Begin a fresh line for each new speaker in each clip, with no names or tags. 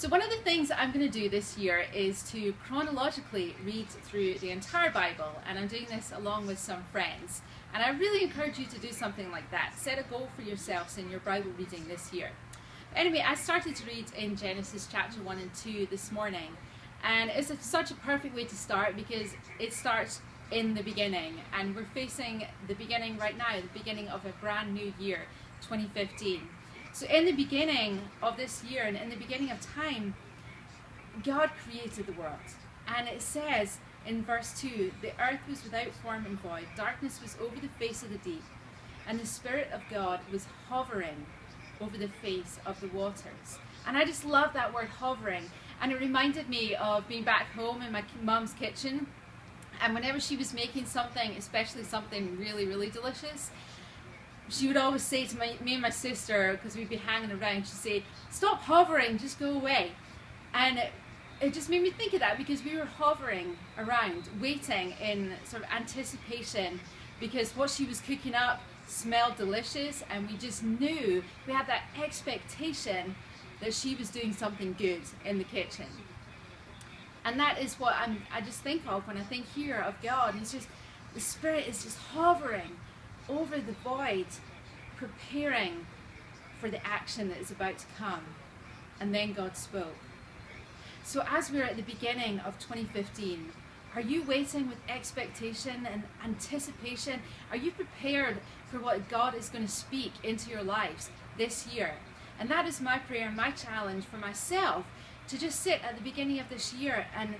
So one of the things that I'm going to do this year is to chronologically read through the entire Bible, and I'm doing this along with some friends. And I really encourage you to do something like that. Set a goal for yourselves in your Bible reading this year. Anyway, I started to read in Genesis chapter 1 and 2 this morning, and it's such a perfect way to start because it starts in the beginning, and we're facing the beginning right now, the beginning of a brand new year, 2015. So in the beginning of this year and in the beginning of time, God created the world. And it says in verse 2, the earth was without form and void, darkness was over the face of the deep, and the Spirit of God was hovering over the face of the waters. And I just love that word hovering. And it reminded me of being back home in my mum's kitchen. And whenever she was making something, especially something really, really delicious, she would always say to me and my sister, because we'd be hanging around, she'd say, "Stop hovering, just go away." And it just made me think of that, because we were hovering around, waiting in sort of anticipation, because what she was cooking up smelled delicious, and we just knew, we had that expectation that she was doing something good in the kitchen. And that is what I just think of when I think here of God. He's just, the Spirit is just hovering over the void, preparing for the action that is about to come. And then God spoke. So as we're at the beginning of 2015, are you waiting with expectation and anticipation? Are you prepared for what God is going to speak into your lives this year? And that is my prayer and my challenge for myself, to just sit at the beginning of this year and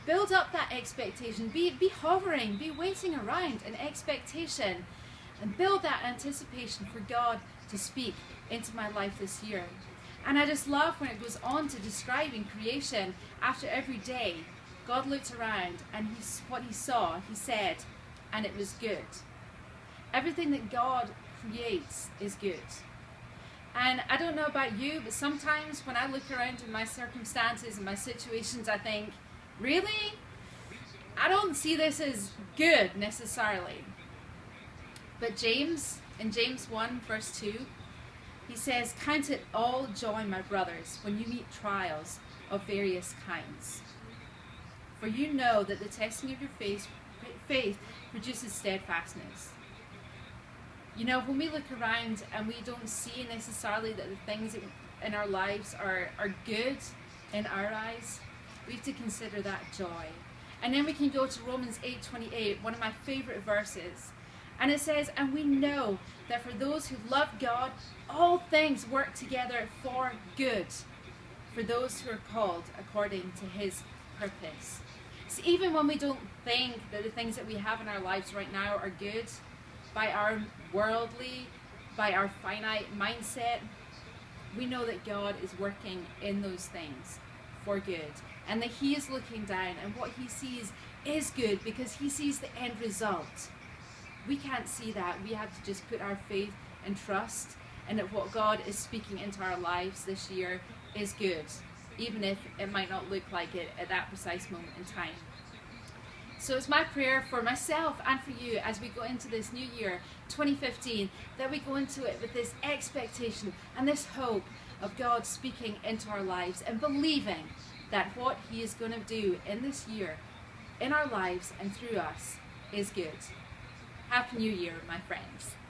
build up that expectation. Be hovering, be waiting around in expectation, and build that anticipation for God to speak into my life this year. And I just love when it goes on to describe in creation, after every day, God looked around and what he saw, he said, and it was good. Everything that God creates is good. And I don't know about you, but sometimes when I look around in my circumstances and my situations, I think, really? I don't see this as good necessarily. But James, in James 1 verse 2, he says, "Count it all joy, my brothers, when you meet trials of various kinds. For you know that the testing of your faith produces steadfastness." You know, when we look around and we don't see necessarily that the things in our lives are good in our eyes, we have to consider that joy. And then we can go to Romans 8:28, one of my favorite verses. And it says, "And we know that for those who love God, all things work together for good, for those who are called according to his purpose." So even when we don't think that the things that we have in our lives right now are good, by our worldly, by our finite mindset, we know that God is working in those things for good, and that he is looking down, and what he sees is good because he sees the end result. We can't see that. We have to just put our faith and trust in that what God is speaking into our lives this year is good, even if it might not look like it at that precise moment in time. So it's my prayer for myself and for you as we go into this new year, 2015, that we go into it with this expectation and this hope of God speaking into our lives, and believing that what he is going to do in this year, in our lives and through us, is good. Happy New Year, my friends.